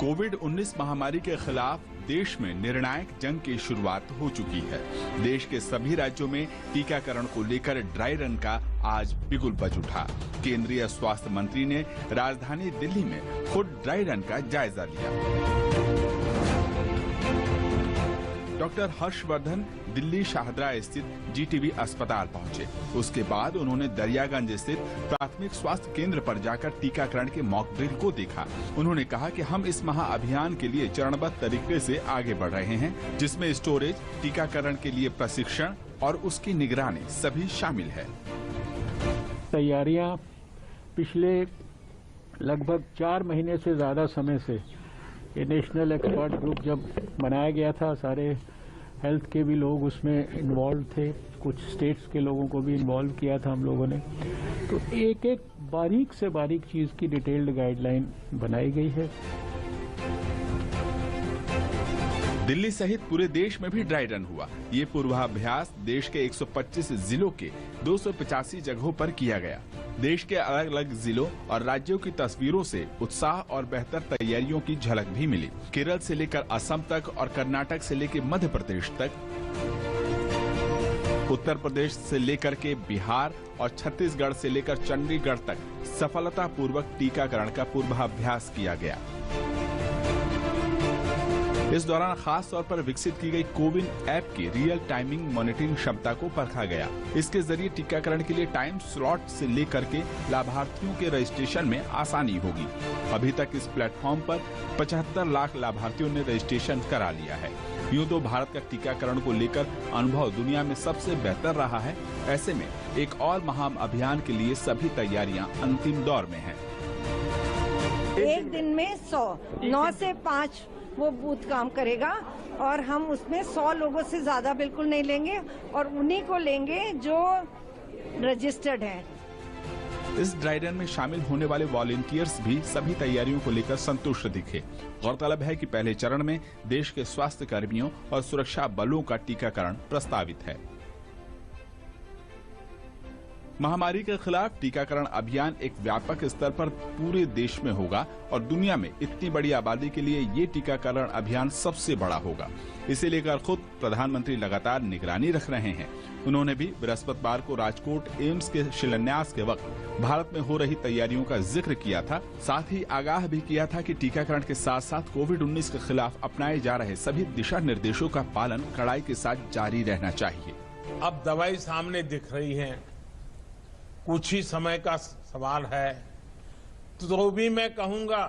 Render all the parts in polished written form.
कोविड-19 महामारी के खिलाफ देश में निर्णायक जंग की शुरुआत हो चुकी है। देश के सभी राज्यों में टीकाकरण को लेकर ड्राई रन का आज बिगुल बज उठा। केंद्रीय स्वास्थ्य मंत्री ने राजधानी दिल्ली में खुद ड्राई रन का जायजा लिया। डॉक्टर हर्षवर्धन दिल्ली शाहदरा स्थित जीटीबी अस्पताल पहुंचे। उसके बाद उन्होंने दरियागंज स्थित प्राथमिक स्वास्थ्य केंद्र पर जाकर टीकाकरण के मॉक ड्रिल को देखा। उन्होंने कहा कि हम इस महाअभियान के लिए चरणबद्ध तरीके से आगे बढ़ रहे हैं, जिसमें स्टोरेज, टीकाकरण के लिए प्रशिक्षण और उसकी निगरानी सभी शामिल है। तैयारियां पिछले लगभग 4 महीने से ज्यादा समय से ये नेशनल एक्सपर्ट ग्रुप जब बनाया गया था, सारे हेल्थ के भी लोग उसमें इन्वॉल्व थे, कुछ स्टेट्स के लोगों को भी इन्वॉल्व किया था हम लोगों ने। तो एक एक बारीक से बारीक चीज की डिटेल्ड गाइडलाइन बनाई गई है। दिल्ली सहित पूरे देश में भी ड्राई रन हुआ। ये पूर्वाभ्यास देश के 125 जिलों के 285 जगहों पर किया गया। देश के अलग अलग जिलों और राज्यों की तस्वीरों से उत्साह और बेहतर तैयारियों की झलक भी मिली। केरल से लेकर असम तक और कर्नाटक से लेकर मध्य प्रदेश तक, उत्तर प्रदेश से लेकर के बिहार और छत्तीसगढ़ से लेकर चंडीगढ़ तक सफलतापूर्वक टीकाकरण का पूर्वाभ्यास किया गया। इस दौरान खास तौर पर विकसित की गई कोविन ऐप की रियल टाइमिंग मॉनिटरिंग क्षमता को परखा गया। इसके जरिए टीकाकरण के लिए टाइम स्लॉट से लेकर के लाभार्थियों के रजिस्ट्रेशन में आसानी होगी। अभी तक इस प्लेटफॉर्म पर 75 लाख लाभार्थियों ने रजिस्ट्रेशन करा लिया है। यूं तो भारत का टीकाकरण को लेकर अनुभव दुनिया में सबसे बेहतर रहा है। ऐसे में एक और महाअभियान के लिए सभी तैयारियां अंतिम दौर में हैं। एक दिन में 9 से 5 वो बूथ काम करेगा और हम उसमें 100 लोगों से ज्यादा बिल्कुल नहीं लेंगे और उन्हीं को लेंगे जो रजिस्टर्ड हैं। इस ड्राई रन में शामिल होने वाले वॉलंटियर्स भी सभी तैयारियों को लेकर संतुष्ट दिखे। गौरतलब है कि पहले चरण में देश के स्वास्थ्य कर्मियों और सुरक्षा बलों का टीकाकरण प्रस्तावित है। महामारी के खिलाफ टीकाकरण अभियान एक व्यापक स्तर पर पूरे देश में होगा और दुनिया में इतनी बड़ी आबादी के लिए ये टीकाकरण अभियान सबसे बड़ा होगा। इसे लेकर खुद प्रधानमंत्री लगातार निगरानी रख रहे हैं। उन्होंने भी बृहस्पतिवार को राजकोट एम्स के शिलान्यास के वक्त भारत में हो रही तैयारियों का जिक्र किया था। साथ ही आगाह भी किया था कि टीकाकरण के साथ साथ कोविड-19 के खिलाफ अपनाए जा रहे सभी दिशा निर्देशों का पालन कड़ाई के साथ जारी रहना चाहिए। अब दवाई सामने दिख रही है, कुछ ही समय का सवाल है, तो भी मैं कहूंगा,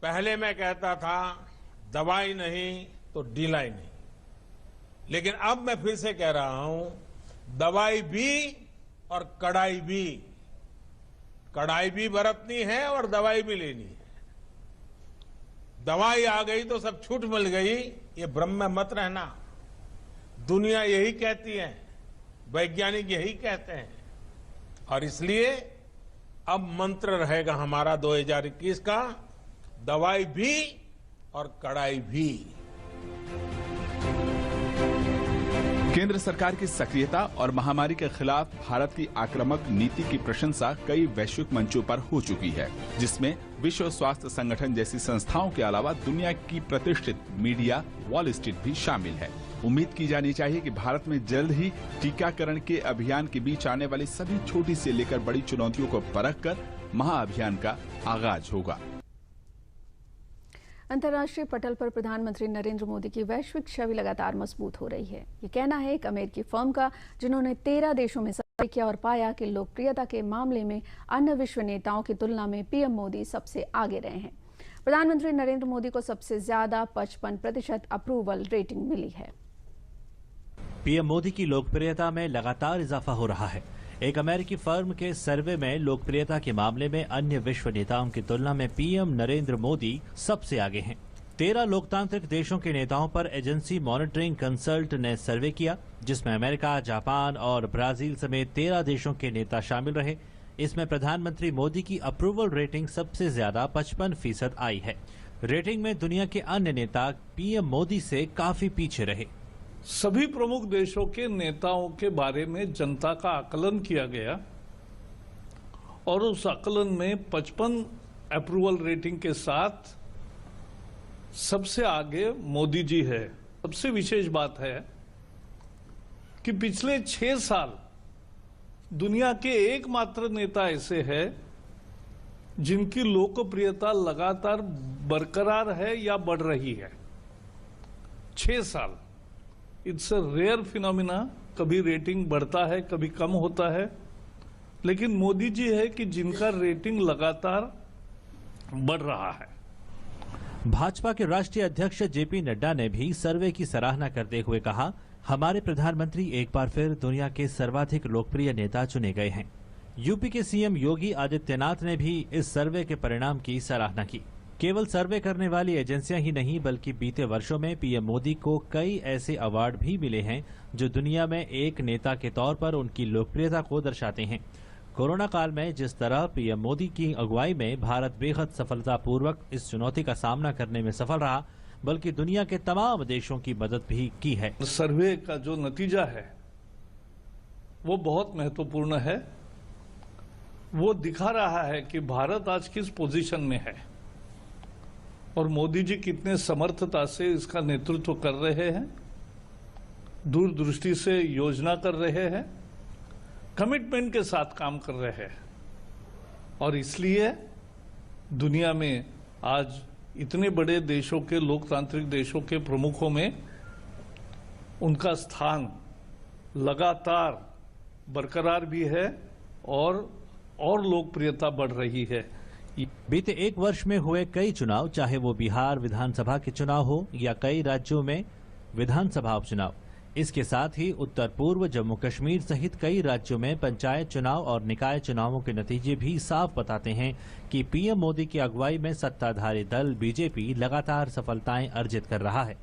पहले मैं कहता था दवाई नहीं तो ढिलाई नहीं, लेकिन अब मैं फिर से कह रहा हूं, दवाई भी और कड़ाई भी। कड़ाई भी बरतनी है और दवाई भी लेनी है। दवाई आ गई तो सब छूट मिल गई, ये भ्रम में मत रहना। दुनिया यही कहती है, वैज्ञानिक यही कहते हैं, और इसलिए अब मंत्र रहेगा हमारा 2021 का, दवाई भी और कड़ाई भी। केंद्र सरकार की सक्रियता और महामारी के खिलाफ भारत की आक्रामक नीति की प्रशंसा कई वैश्विक मंचों पर हो चुकी है, जिसमें विश्व स्वास्थ्य संगठन जैसी संस्थाओं के अलावा दुनिया की प्रतिष्ठित मीडिया, वॉल स्ट्रीट भी शामिल है। उम्मीद की जानी चाहिए कि भारत में जल्द ही टीकाकरण के अभियान के बीच आने वाली सभी छोटी से लेकर बड़ी चुनौतियों को परखकर महाअभियान का आगाज होगा। अंतर्राष्ट्रीय पटल पर प्रधानमंत्री नरेंद्र मोदी की वैश्विक छवि लगातार मजबूत हो रही है। ये कहना है एक अमेरिकी फर्म का, जिन्होंने 13 देशों में सर्वे किया और पाया कि लोकप्रियता के मामले में अन्य विश्व नेताओं की तुलना में पीएम मोदी सबसे आगे रहे हैं। प्रधानमंत्री नरेंद्र मोदी को सबसे ज्यादा 55% अप्रूवल रेटिंग मिली है। पीएम मोदी की लोकप्रियता में लगातार इजाफा हो रहा है। एक अमेरिकी फर्म के सर्वे में लोकप्रियता के मामले में अन्य विश्व नेताओं की तुलना में पीएम नरेंद्र मोदी सबसे आगे हैं। 13 लोकतांत्रिक देशों के नेताओं पर एजेंसी मॉनिटरिंग कंसल्ट ने सर्वे किया, जिसमें अमेरिका, जापान और ब्राजील समेत 13 देशों के नेता शामिल रहे। इसमें प्रधानमंत्री मोदी की अप्रूवल रेटिंग सबसे ज्यादा 55% आई है। रेटिंग में दुनिया के अन्य नेता पीएम मोदी से काफी पीछे रहे। सभी प्रमुख देशों के नेताओं के बारे में जनता का आकलन किया गया और उस आकलन में 55 अप्रूवल रेटिंग के साथ सबसे आगे मोदी जी है। सबसे विशेष बात है कि पिछले 6 साल दुनिया के एकमात्र नेता ऐसे हैं जिनकी लोकप्रियता लगातार बरकरार है या बढ़ रही है। 6 साल, इट्स अ रेयर फिनोमिना। कभी रेटिंग बढ़ता है, कभी कम होता है, लेकिन मोदी जी है कि जिनका रेटिंग लगातार बढ़ रहा है। भाजपा के राष्ट्रीय अध्यक्ष जेपी नड्डा ने भी सर्वे की सराहना करते हुए कहा, हमारे प्रधानमंत्री एक बार फिर दुनिया के सर्वाधिक लोकप्रिय नेता चुने गए हैं। यूपी के सीएम योगी आदित्यनाथ ने भी इस सर्वे के परिणाम की सराहना की। केवल सर्वे करने वाली एजेंसियां ही नहीं बल्कि बीते वर्षों में पीएम मोदी को कई ऐसे अवार्ड भी मिले हैं जो दुनिया में एक नेता के तौर पर उनकी लोकप्रियता को दर्शाते हैं। कोरोना काल में जिस तरह पीएम मोदी की अगुवाई में भारत बेहद सफलतापूर्वक इस चुनौती का सामना करने में सफल रहा, बल्कि दुनिया के तमाम देशों की मदद भी की है। सर्वे का जो नतीजा है वो बहुत महत्वपूर्ण है। वो दिखा रहा है कि भारत आज किस पोजीशन में है और मोदी जी कितने समर्थता से इसका नेतृत्व कर रहे हैं, दूरदृष्टि से योजना कर रहे हैं, कमिटमेंट के साथ काम कर रहे हैं। और इसलिए दुनिया में आज इतने बड़े देशों के, लोकतांत्रिक देशों के प्रमुखों में उनका स्थान लगातार बरकरार भी है और लोकप्रियता बढ़ रही है। बीते एक वर्ष में हुए कई चुनाव, चाहे वो बिहार विधानसभा के चुनाव हो या कई राज्यों में विधानसभा उपचुनाव, इसके साथ ही उत्तर पूर्व जम्मू कश्मीर सहित कई राज्यों में पंचायत चुनाव और निकाय चुनावों के नतीजे भी साफ बताते हैं कि पीएम मोदी की अगुवाई में सत्ताधारी दल बीजेपी लगातार सफलताएं अर्जित कर रहा है।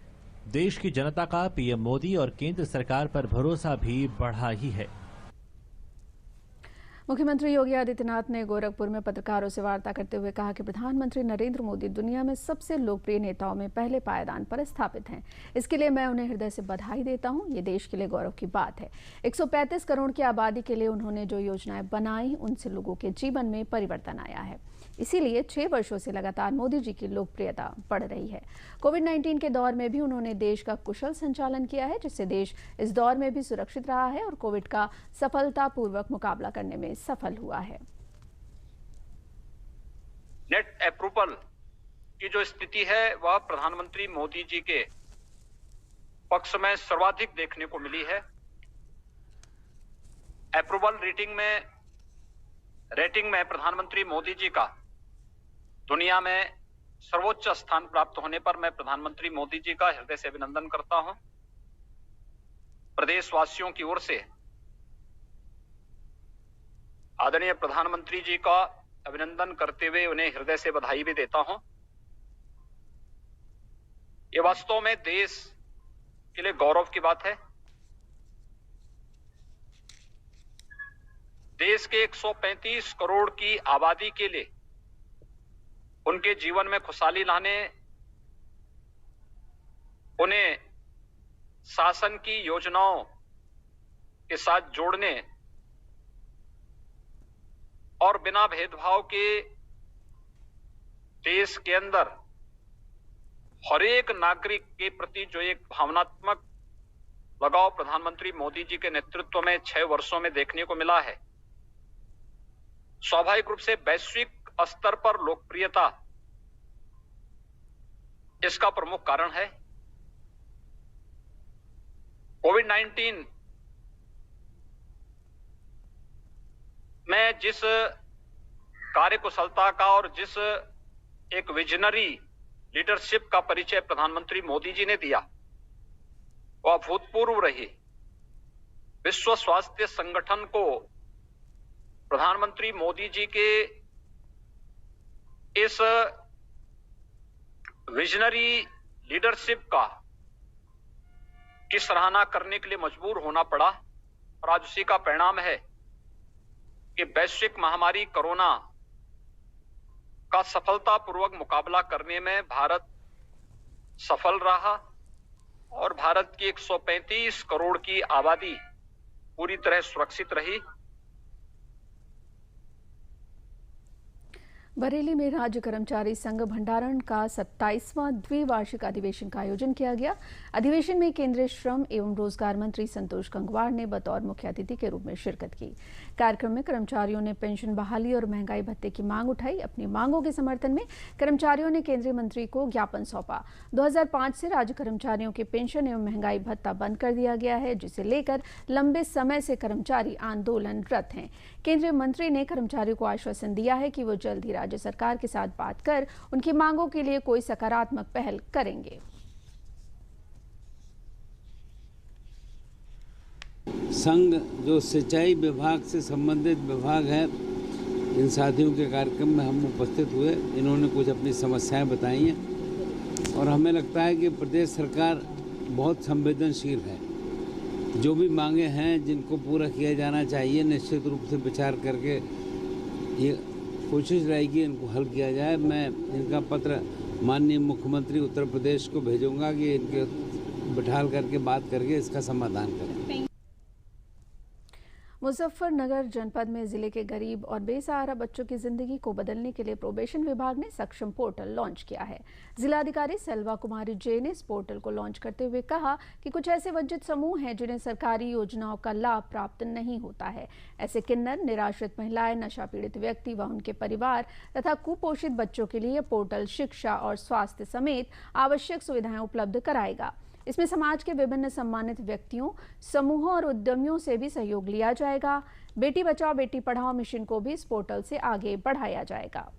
देश की जनता का पीएम मोदी और केंद्र सरकार पर भरोसा भी बढ़ा ही है। मुख्यमंत्री योगी आदित्यनाथ ने गोरखपुर में पत्रकारों से वार्ता करते हुए कहा कि प्रधानमंत्री नरेंद्र मोदी दुनिया में सबसे लोकप्रिय नेताओं में पहले पायदान पर स्थापित हैं। इसके लिए मैं उन्हें हृदय से बधाई देता हूं। ये देश के लिए गौरव की बात है। 135 करोड़ की आबादी के लिए उन्होंने जो योजनाएं बनाई, उनसे लोगों के जीवन में परिवर्तन आया है। इसीलिए 6 वर्षों से लगातार मोदी जी की लोकप्रियता बढ़ रही है। कोविड-19 के दौर में भी उन्होंने देश का कुशल संचालन किया है, जिससे देश इस दौर में भी सुरक्षित रहा है और कोविड का सफलतापूर्वक मुकाबला करने में सफल हुआ है। नेट अप्रूवल की जो स्थिति है वह प्रधानमंत्री मोदी जी के पक्ष में सर्वाधिक देखने को मिली है। अप्रूवल रेटिंग में प्रधानमंत्री मोदी जी का दुनिया में सर्वोच्च स्थान प्राप्त होने पर मैं प्रधानमंत्री मोदी जी का हृदय से अभिनंदन करता हूं। प्रदेशवासियों की ओर से आदरणीय प्रधानमंत्री जी का अभिनंदन करते हुए उन्हें हृदय से बधाई भी देता हूं। ये वास्तव में देश के लिए गौरव की बात है। देश के 135 करोड़ की आबादी के लिए उनके जीवन में खुशहाली लाने, उन्हें शासन की योजनाओं के साथ जोड़ने और बिना भेदभाव के देश के अंदर हर एक नागरिक के प्रति जो एक भावनात्मक लगाव प्रधानमंत्री मोदी जी के नेतृत्व में 6 वर्षों में देखने को मिला है, स्वाभाविक रूप से वैश्विक स्तर पर लोकप्रियता इसका प्रमुख कारण है। कोविड-19 में जिस कार्यकुशलता का और जिस एक विजनरी लीडरशिप का परिचय प्रधानमंत्री मोदी जी ने दिया, वह अभूतपूर्व रही। विश्व स्वास्थ्य संगठन को प्रधानमंत्री मोदी जी के इस विजनरी लीडरशिप की सराहना करने के लिए मजबूर होना पड़ा और आज उसी का परिणाम है कि वैश्विक महामारी कोरोना का सफलतापूर्वक मुकाबला करने में भारत सफल रहा और भारत की 135 करोड़ की आबादी पूरी तरह सुरक्षित रही। बरेली में राज्य कर्मचारी संघ भंडारण का 27वां द्विवार्षिक अधिवेशन का आयोजन किया गया। अधिवेशन में केंद्रीय श्रम एवं रोजगार मंत्री संतोष गंगवार ने बतौर मुख्य अतिथि के रूप में शिरकत की। कार्यक्रम में कर्मचारियों ने पेंशन बहाली और महंगाई भत्ते की मांग उठाई। अपनी मांगों के समर्थन में कर्मचारियों ने केंद्रीय मंत्री को ज्ञापन सौंपा। 2005 से राज्य कर्मचारियों के पेंशन एवं महंगाई भत्ता बंद कर दिया गया है, जिसे लेकर लंबे समय से कर्मचारी आंदोलनरत हैं। केंद्रीय मंत्री ने कर्मचारियों को आश्वासन दिया है कि वो जल्द ही राज्य सरकार के साथ बात कर उनकी मांगों के लिए कोई सकारात्मक पहल करेंगे। संघ जो सिंचाई विभाग से संबंधित विभाग है, इन साथियों के कार्यक्रम में हम उपस्थित हुए। इन्होंने कुछ अपनी समस्याएं बताई हैं और हमें लगता है कि प्रदेश सरकार बहुत संवेदनशील है। जो भी मांगे हैं जिनको पूरा किया जाना चाहिए, निश्चित रूप से विचार करके ये कोशिश रहेगी इनको हल किया जाए। मैं इनका पत्र माननीय मुख्यमंत्री उत्तर प्रदेश को भेजूंगा कि इनके बिठाल करके बात करके इसका समाधान करें। मुजफ्फरनगर जनपद में जिले के गरीब और बेसहारा बच्चों की जिंदगी को बदलने के लिए प्रोबेशन विभाग ने सक्षम पोर्टल लॉन्च किया है। जिलाधिकारी सेल्वा कुमारी जे ने इस पोर्टल को लॉन्च करते हुए कहा कि कुछ ऐसे वंचित समूह हैं जिन्हें सरकारी योजनाओं का लाभ प्राप्त नहीं होता है। ऐसे किन्नर, निराश्रित महिलाएं, नशा पीड़ित व्यक्ति व उनके परिवार तथा कुपोषित बच्चों के लिए पोर्टल शिक्षा और स्वास्थ्य समेत आवश्यक सुविधाएं उपलब्ध कराएगा। इसमें समाज के विभिन्न सम्मानित व्यक्तियों, समूहों और उद्यमियों से भी सहयोग लिया जाएगा। बेटी बचाओ बेटी पढ़ाओ मिशन को भी इस पोर्टल से आगे बढ़ाया जाएगा।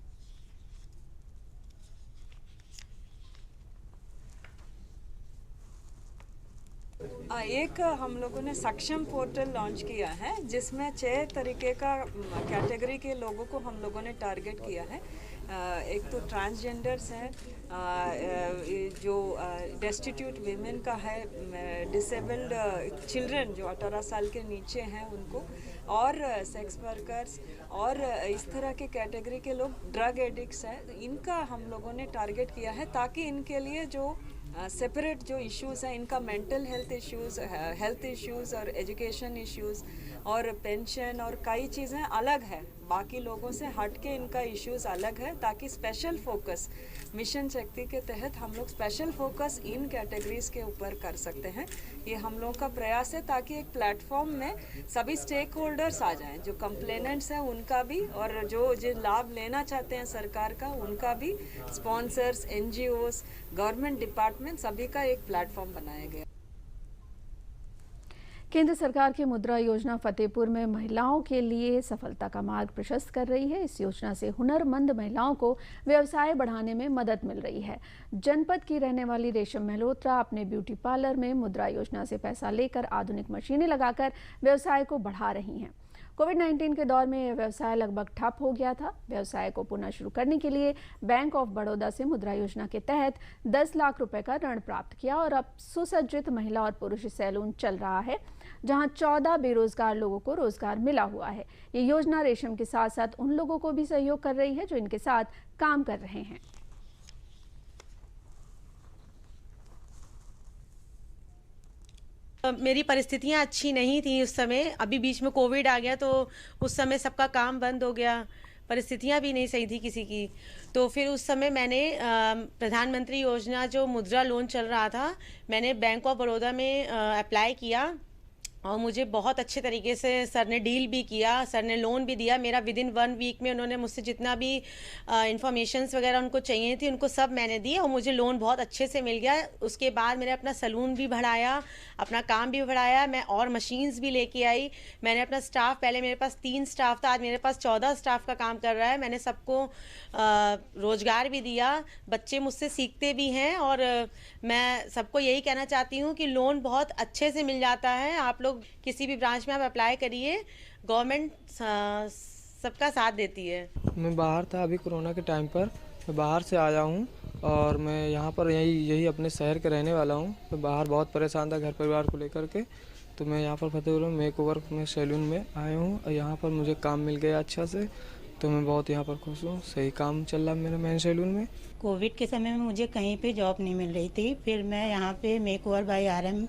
एक हम लोगों ने सक्षम पोर्टल लॉन्च किया है, जिसमें 6 तरीके का कैटेगरी के लोगों को हम लोगों ने टारगेट किया है। एक तो ट्रांसजेंडर्स हैं, जो डेस्टिट्यूट वीमेन का है, डिसेबल्ड चिल्ड्रन जो 18 साल के नीचे हैं उनको, और सेक्स वर्कर्स और इस तरह के कैटेगरी के लोग, ड्रग एडिक्ट्स हैं, इनका हम लोगों ने टारगेट किया है ताकि इनके लिए जो सेपरेट जो इश्यूज़ हैं, इनका मेंटल हेल्थ इश्यूज़ और एजुकेशन इश्यूज़ और पेंशन और कई चीज़ें अलग है, बाकी लोगों से हट के इनका इश्यूज़ अलग है, ताकि स्पेशल फोकस मिशन शक्ति के तहत हम लोग स्पेशल फोकस इन कैटेगरीज के ऊपर कर सकते हैं। ये हम लोगों का प्रयास है ताकि एक प्लेटफॉर्म में सभी स्टेक होल्डर्स आ जाएं, जो कंप्लेनेंट्स हैं उनका भी और जो लाभ लेना चाहते हैं सरकार का उनका भी, स्पॉन्सर्स, NGOs, गवर्नमेंट डिपार्टमेंट, सभी का एक प्लेटफॉर्म बनाया गया। केंद्र सरकार की मुद्रा योजना फतेहपुर में महिलाओं के लिए सफलता का मार्ग प्रशस्त कर रही है। इस योजना से हुनरमंद महिलाओं को व्यवसाय बढ़ाने में मदद मिल रही है। जनपद की रहने वाली रेशम मल्होत्रा अपने ब्यूटी पार्लर में मुद्रा योजना से पैसा लेकर आधुनिक मशीनें लगाकर व्यवसाय को बढ़ा रही हैं। कोविड-19 के दौर में यह व्यवसाय लगभग ठप हो गया था। व्यवसाय को पुनः शुरू करने के लिए बैंक ऑफ बड़ौदा से मुद्रा योजना के तहत 10 लाख रुपए का ऋण प्राप्त किया और अब सुसज्जित महिला और पुरुष सैलून चल रहा है, जहां 14 बेरोजगार लोगों को रोजगार मिला हुआ है। ये योजना रेशम के साथ साथ उन लोगों को भी सहयोग कर रही है जो इनके साथ काम कर रहे हैं। मेरी परिस्थितियाँ अच्छी नहीं थी उस समय, अभी बीच में कोविड आ गया तो उस समय सबका काम बंद हो गया, परिस्थितियाँ भी नहीं सही थी किसी की। तो फिर उस समय मैंने प्रधानमंत्री योजना जो मुद्रा लोन चल रहा था, मैंने बैंक ऑफ बड़ौदा में अप्लाई किया और मुझे बहुत अच्छे तरीके से सर ने डील भी किया, सर ने लोन भी दिया। मेरा विदिन 1 वीक में उन्होंने मुझसे जितना भी इंफॉर्मेशंस वगैरह उनको चाहिए थी उनको सब मैंने दिए और मुझे लोन बहुत अच्छे से मिल गया। उसके बाद मैंने अपना सैलून भी बढ़ाया, अपना काम भी बढ़ाया, मैं और मशीन्स भी लेके आई। मैंने अपना स्टाफ, पहले मेरे पास 3 स्टाफ था, आज मेरे पास 14 स्टाफ का काम कर रहा है। मैंने सबको रोज़गार भी दिया, बच्चे मुझसे सीखते भी हैं और मैं सबको यही कहना चाहती हूँ कि लोन बहुत अच्छे से मिल जाता है। आप लोग किसी भी ब्रांच में आप अप्लाई करिए, गवर्नमेंट सबका साथ देती है। मैं बाहर था अभी कोरोना के टाइम पर, मैं बाहर से आया हूँ और मैं यहाँ पर यही अपने शहर के रहने वाला हूँ। मैं बाहर बहुत परेशान था घर परिवार को लेकर के, तो मैं यहाँ पर फतेहपुर में मेकओवर में सैलून में आया हूँ और यहाँ पर मुझे काम मिल गया अच्छा से, तो मैं बहुत यहाँ पर खुश हूँ। सही काम चल रहा है मेरा मेन सैलून में। कोविड के समय में मुझे कहीं पे जॉब नहीं मिल रही थी, फिर मैं यहाँ पे मेकओवर बाय RM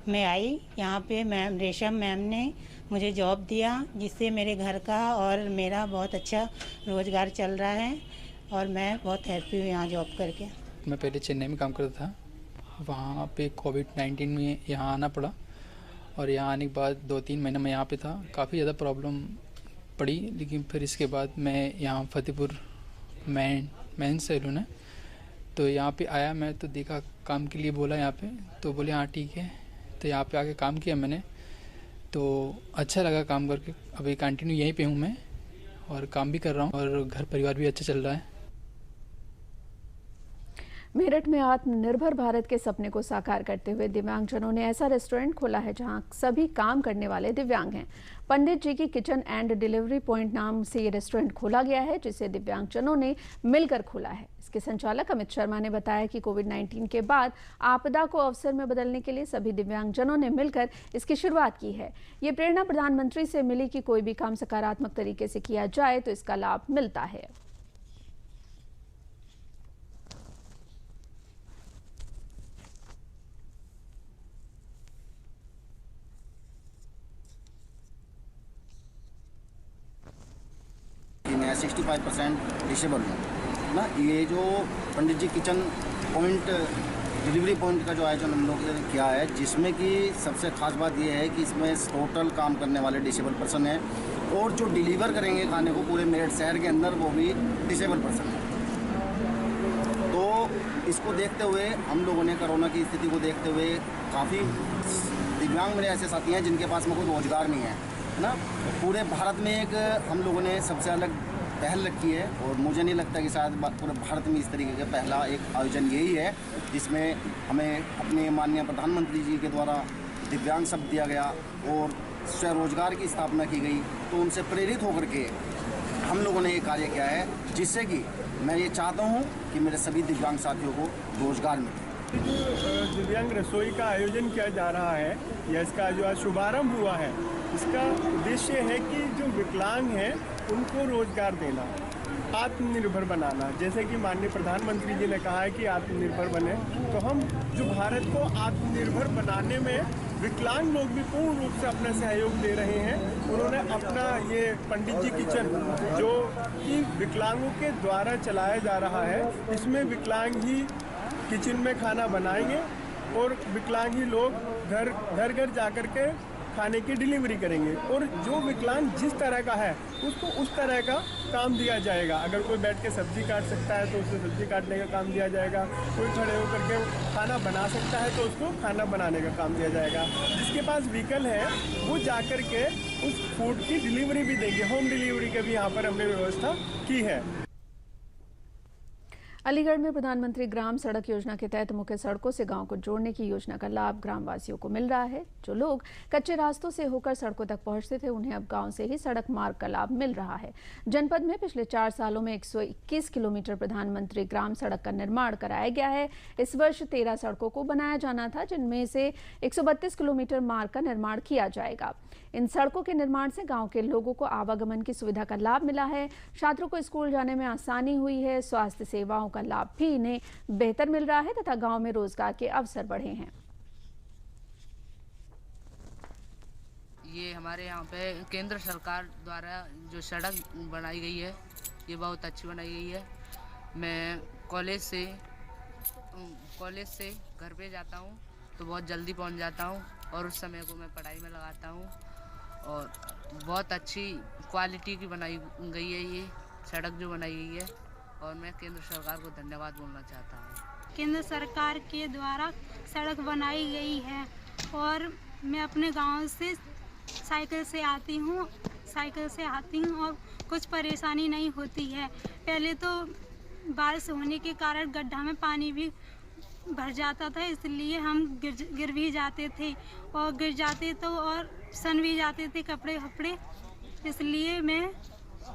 में आई। यहाँ पे मैम रेशम मैम ने मुझे जॉब दिया, जिससे मेरे घर का और मेरा बहुत अच्छा रोज़गार चल रहा है और मैं बहुत हैप्पी हूँ यहाँ जॉब करके। मैं पहले चेन्नई में काम करता था, वहाँ पे कोविड-19 में यहाँ आना पड़ा और यहाँ आने के बाद 2-3 महीने मैं यहाँ पे था। काफ़ी ज़्यादा प्रॉब्लम पड़ी, लेकिन फिर इसके बाद मैं यहाँ फतेहपुर मेंस सैलून है तो यहाँ पे आया मैं, तो देखा काम के लिए बोला यहाँ पे, तो बोले हाँ ठीक है, तो यहाँ पे आके काम किया मैंने, तो अच्छा लगा काम करके। अभी कंटिन्यू यहीं पे हूँ मैं और काम भी कर रहा हूँ और घर परिवार भी अच्छा चल रहा है। मेरठ में आत्मनिर्भर भारत के सपने को साकार करते हुए दिव्यांगजनों ने ऐसा रेस्टोरेंट खोला है जहां सभी काम करने वाले दिव्यांग हैं। पंडित जी की किचन एंड डिलीवरी पॉइंट नाम से ये रेस्टोरेंट खोला गया है, जिसे दिव्यांगजनों ने मिलकर खोला है। इसके संचालक अमित शर्मा ने बताया कि कोविड-19 के बाद आपदा को अवसर में बदलने के लिए सभी दिव्यांगजनों ने मिलकर इसकी शुरुआत की है। ये प्रेरणा प्रधानमंत्री से मिली कि कोई भी काम सकारात्मक तरीके से किया जाए तो इसका लाभ मिलता है। मैं 65% डिसेबल हूँ ना। ये जो पंडित जी किचन पॉइंट डिलीवरी पॉइंट का जो आयोजन हम लोगों ने किया है, जिसमें कि सबसे खास बात ये है कि इसमें टोटल काम करने वाले डिसेबल पर्सन हैं और जो डिलीवर करेंगे खाने को पूरे मेरठ शहर के अंदर वो भी डिसेबल पर्सन है। तो इसको देखते हुए हम लोगों ने कोरोना की स्थिति को देखते हुए काफ़ी दिव्यांग मेरे ऐसे साथी हैं जिनके पास में कोई रोज़गार नहीं है ना। पूरे भारत में एक हम लोगों ने सबसे अलग पहल रखी है और मुझे नहीं लगता कि शायद पूरे भारत में इस तरीके का पहला एक आयोजन यही है, जिसमें हमें अपने माननीय प्रधानमंत्री जी के द्वारा दिव्यांग शब्द दिया गया और स्वरोजगार की स्थापना की गई। तो उनसे प्रेरित होकर के हम लोगों ने ये कार्य किया है, जिससे कि मैं ये चाहता हूँ कि मेरे सभी दिव्यांग साथियों को रोजगार मिले। दिव्यांग रसोई का आयोजन किया जा रहा है या इसका जो आज शुभारंभ हुआ है, इसका उद्देश्य है कि जो विकलांग हैं उनको रोजगार देना, आत्मनिर्भर बनाना। जैसे कि माननीय प्रधानमंत्री जी ने कहा है कि आत्मनिर्भर बने, तो हम जो भारत को आत्मनिर्भर बनाने में विकलांग लोग भी पूर्ण रूप से अपना सहयोग दे रहे हैं। उन्होंने अपना ये पंडित जी किचन जो कि विकलांगों के द्वारा चलाया जा रहा है, इसमें विकलांग ही किचन में खाना बनाएंगे और विकलांग ही लोग घर घर जाकर के खाने की डिलीवरी करेंगे और जो विकलांग जिस तरह का है उसको उस तरह का काम दिया जाएगा। अगर कोई बैठ के सब्जी काट सकता है तो उसे सब्जी काटने का काम दिया जाएगा, कोई खड़े होकर के खाना बना सकता है तो उसको खाना बनाने का काम दिया जाएगा। जिसके पास व्हीकल है वो जाकर के उस फूड की डिलीवरी भी देंगे। होम डिलीवरी की भी यहाँ पर हमने व्यवस्था की है। अलीगढ़ में प्रधानमंत्री ग्राम सड़क योजना के तहत मुख्य सड़कों से गांव को जोड़ने की योजना का लाभ ग्रामवासियों को मिल रहा है। जो लोग कच्चे रास्तों से होकर सड़कों तक पहुंचते थे, उन्हें अब गांव से ही सड़क मार्ग का लाभ मिल रहा है। जनपद में पिछले 4 सालों में 121 किलोमीटर प्रधानमंत्री ग्राम सड़क का निर्माण कराया गया है। इस वर्ष 13 सड़कों को बनाया जाना था, जिनमें से 132 किलोमीटर मार्ग का निर्माण किया जाएगा। इन सड़कों के निर्माण से गांव के लोगों को आवागमन की सुविधा का लाभ मिला है। छात्रों को स्कूल जाने में आसानी हुई है। स्वास्थ्य सेवाओं का लाभ भी इन्हें बेहतर मिल रहा है तथा गांव में रोजगार के अवसर बढ़े हैं। ये हमारे यहाँ पे केंद्र सरकार द्वारा जो सड़क बनाई गई है, ये बहुत अच्छी बनाई गई है। मैं कॉलेज से घर पे जाता हूँ तो बहुत जल्दी पहुँच जाता हूँ और उस समय को मैं पढ़ाई में लगाता हूँ और बहुत अच्छी क्वालिटी की बनाई गई है ये सड़क जो बनाई गई है और मैं केंद्र सरकार को धन्यवाद बोलना चाहता हूँ। केंद्र सरकार के द्वारा सड़क बनाई गई है और मैं अपने गांव से साइकिल से आती हूँ और कुछ परेशानी नहीं होती है। पहले तो बारिश होने के कारण गड्ढा में पानी भी भर जाता था, इसलिए हम गिर भी जाते थे और गिर जाते तो और सन भी जाते थे कपड़े। इसलिए मैं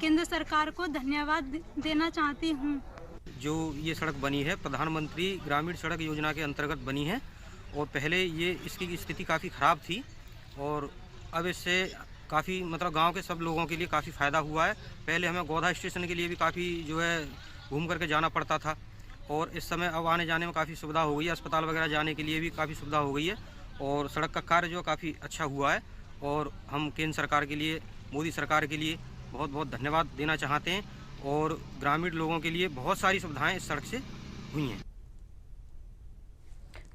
केंद्र सरकार को धन्यवाद देना चाहती हूँ। जो ये सड़क बनी है प्रधानमंत्री ग्रामीण सड़क योजना के अंतर्गत बनी है और पहले ये इसकी स्थिति काफ़ी ख़राब थी और अब इससे काफ़ी मतलब गांव के सब लोगों के लिए काफ़ी फ़ायदा हुआ है। पहले हमें गौधा स्टेशन के लिए भी काफ़ी जो है घूम करके जाना पड़ता था और इस समय अब आने जाने में काफ़ी सुविधा हो गई है। अस्पताल वगैरह जाने के लिए भी काफ़ी सुविधा हो गई है और सड़क का कार्य जो काफ़ी अच्छा हुआ है और हम केंद्र सरकार के लिए, मोदी सरकार के लिए बहुत बहुत धन्यवाद देना चाहते हैं। और ग्रामीण लोगों के लिए बहुत सारी सुविधाएं इस सड़क से हुई हैं।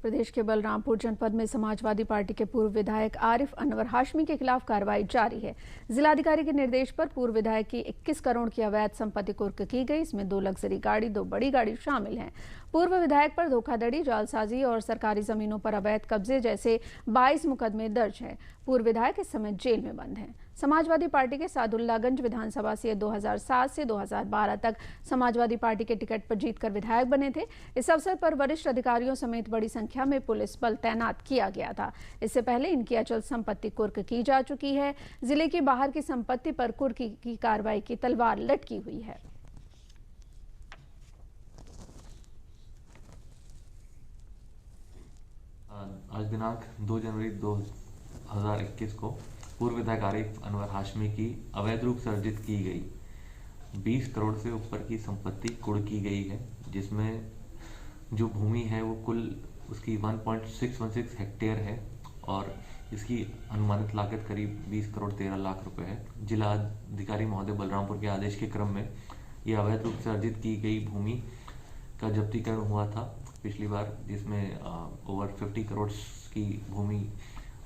प्रदेश के बलरामपुर जनपद में समाजवादी पार्टी के पूर्व विधायक आरिफ अनवर हाशमी के खिलाफ कार्रवाई जारी है। जिलाधिकारी के निर्देश पर पूर्व विधायक की 21 करोड़ की अवैध संपत्ति कुर्क की गई। इसमें 2 लग्जरी गाड़ी, 2 बड़ी गाड़ी शामिल हैं। पूर्व विधायक पर धोखाधड़ी, जालसाजी और सरकारी जमीनों पर अवैध कब्जे जैसे 22 मुकदमे दर्ज हैं। पूर्व विधायक इस समय जेल में बंद हैं। समाजवादी पार्टी के सादुल्लागंज विधानसभा से 2007 से 2012 तक समाजवादी पार्टी के टिकट पर जीतकर विधायक बने थे। इस अवसर पर वरिष्ठ अधिकारियों समेत बड़ी संख्या में पुलिस बल तैनात किया गया था। इससे पहले इनकी अचल संपत्ति कुर्क की जा चुकी है। जिले की बाहर की संपत्ति पर कुर्की की कार्रवाई की तलवार लटकी हुई है। आज दिनांक 2 जनवरी 2021 को पूर्व विधायक आरिफ अनवर हाशमी की अवैध रूप से अर्जित की गई 20 करोड़ से ऊपर की संपत्ति कुर्क की गई है, जिसमें जो भूमि है वो कुल उसकी 1.616 हेक्टेयर है और इसकी अनुमानित लागत करीब 20 करोड़ 13 लाख रुपए है। जिला अधिकारी महोदय बलरामपुर के आदेश के क्रम में ये अवैध रूप से अर्जित की गई भूमि का जब्तीकरण हुआ था पिछली बार, जिसमें ओवर 50 करोड़ की भूमि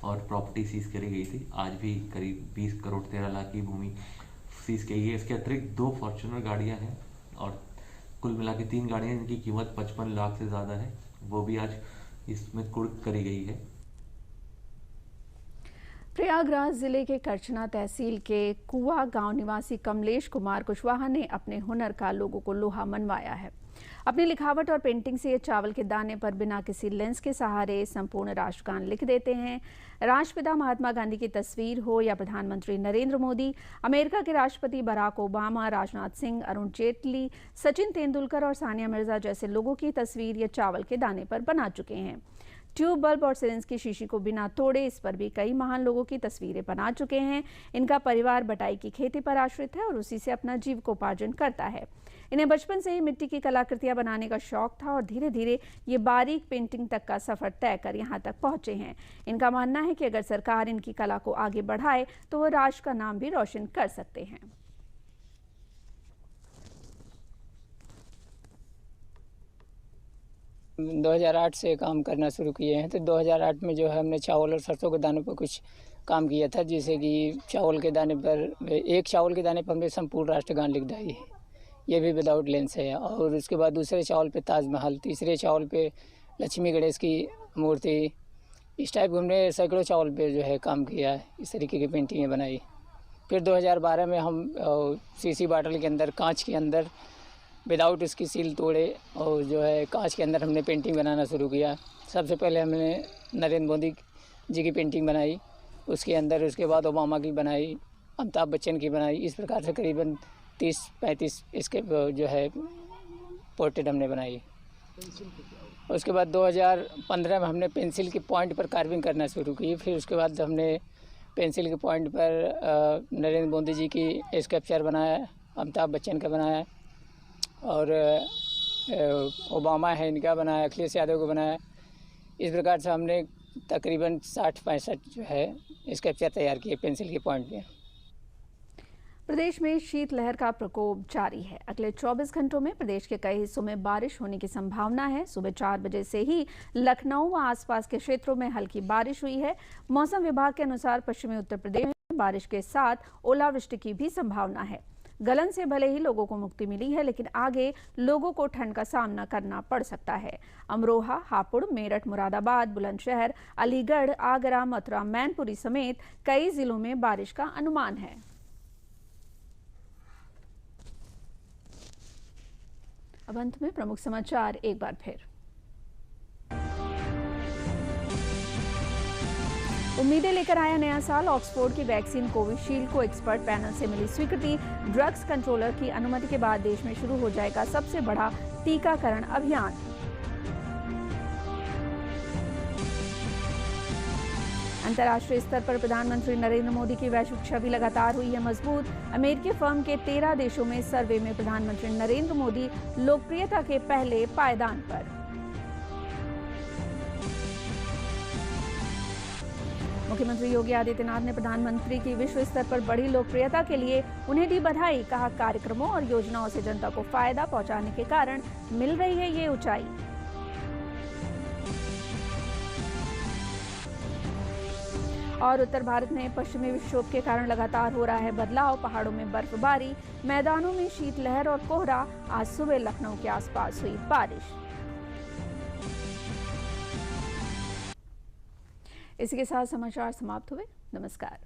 और प्रॉपर्टी सीज करी गई थी। आज भी करीब 20 करोड़ 13 लाख की भूमि सीज की है। इसके अतिरिक्त 2 फॉर्च्यूनर गाड़ियां हैं और कुल मिला के 3 गाड़ियां जिनकी कीमत 55 लाख से ज़्यादा है, वो भी आज इसमें कुर्क करी गई है। प्रयागराज जिले के करछना तहसील के कुआ गांव निवासी कमलेश कुमार कुशवाहा ने अपने हुनर का लोगों को लोहा मनवाया है। अपनी लिखावट और पेंटिंग से ये चावल के दाने पर बिना किसी लेंस के सहारे संपूर्ण राष्ट्रगान लिख देते हैं। राष्ट्रपिता महात्मा गांधी की तस्वीर हो या प्रधानमंत्री नरेंद्र मोदी, अमेरिका के राष्ट्रपति बराक ओबामा, राजनाथ सिंह, अरुण जेटली, सचिन तेंदुलकर और सानिया मिर्जा जैसे लोगों की तस्वीर ये चावल के दाने पर बना चुके हैं। ट्यूब बल्ब और सिरिंज की शीशी को बिना तोड़े इस पर भी कई महान लोगों की तस्वीरें बना चुके हैं। इनका परिवार बटाई की खेती पर आश्रित है और उसी से अपना जीविकोपार्जन करता है। इन्हें बचपन से ही मिट्टी की कलाकृतियां बनाने का शौक था और धीरे धीरे ये बारीक पेंटिंग तक का सफर तय कर यहाँ तक पहुंचे हैं। इनका मानना है कि अगर सरकार इनकी कला को आगे बढ़ाए तो वो राष्ट्र का नाम भी रोशन कर सकते हैं। – 2008 से काम करना शुरू किए हैं। तो 2008 में जो है हमने चावल और सरसों के दानों पर कुछ काम किया था, जैसे कि चावल के दाने पर, एक चावल के दाने पर हमने संपूर्ण राष्ट्रगान लिख डाली है, ये भी विदाउट लेंस है। और उसके बाद दूसरे चावल पे ताजमहल, तीसरे चावल पे लक्ष्मी गणेश की मूर्ति, इस टाइप हमने सैकड़ों चावल पे जो है काम किया है, इस तरीके की पेंटिंगें बनाई। फिर 2012 में हम सीसी बॉटल के अंदर, कांच के अंदर विदाउट उसकी सील तोड़े और जो है कांच के अंदर हमने पेंटिंग बनाना शुरू किया। सबसे पहले हमने नरेंद्र मोदी जी की पेंटिंग बनाई, उसके अंदर उसके बाद ओबामा की बनाई, अमिताभ बच्चन की बनाई। इस प्रकार से करीबन 30-35 इसके जो है पोर्ट्रेट हमने बनाई। उसके बाद 2015 में हमने पेंसिल की पॉइंट पर कार्विंग करना शुरू की। फिर उसके बाद हमने पेंसिल के पॉइंट पर नरेंद्र मोदी जी की स्कल्पचर बनाया, अमिताभ बच्चन का बनाया और ओबामा है इनका बनाया, अखिलेश यादव को बनाया। इस प्रकार से हमने तकरीबन 60-65 जो है स्कल्पचर तैयार किए पेंसिल के पॉइंट पे। प्रदेश में शीतलहर का प्रकोप जारी है। अगले 24 घंटों में प्रदेश के कई हिस्सों में बारिश होने की संभावना है। सुबह 4 बजे से ही लखनऊ व आसपास के क्षेत्रों में हल्की बारिश हुई है। मौसम विभाग के अनुसार पश्चिमी उत्तर प्रदेश में बारिश के साथ ओलावृष्टि की भी संभावना है। गलन से भले ही लोगों को मुक्ति मिली है, लेकिन आगे लोगों को ठंड का सामना करना पड़ सकता है। अमरोहा, हापुड़, मेरठ, मुरादाबाद, बुलंदशहर, अलीगढ़, आगरा, मथुरा, मैनपुरी समेत कई जिलों में बारिश का अनुमान है। अब अंत में प्रमुख समाचार एक बार फिर। उम्मीदें लेकर आया नया साल। ऑक्सफोर्ड की वैक्सीन कोविशील्ड को एक्सपर्ट पैनल से मिली स्वीकृति। ड्रग्स कंट्रोलर की अनुमति के बाद देश में शुरू हो जाएगा सबसे बड़ा टीकाकरण अभियान। अंतर्राष्ट्रीय स्तर पर प्रधानमंत्री नरेंद्र मोदी की वैश्विक छवि लगातार हुई है मजबूत। अमेरिकी फर्म के 13 देशों में सर्वे में प्रधानमंत्री नरेंद्र मोदी लोकप्रियता के पहले पायदान पर। मुख्यमंत्री योगी आदित्यनाथ ने प्रधानमंत्री की विश्व स्तर पर बढ़ी लोकप्रियता के लिए उन्हें दी बधाई। कहा, कार्यक्रमों और योजनाओं से जनता को फायदा पहुंचाने के कारण मिल रही है ये ऊंचाई। और उत्तर भारत में पश्चिमी विक्षोभ के कारण लगातार हो रहा है बदलाव। पहाड़ों में बर्फबारी, मैदानों में शीतलहर और कोहरा। आज सुबह लखनऊ के आसपास हुई बारिश। इसी के साथ समाचार समाप्त हुए। नमस्कार।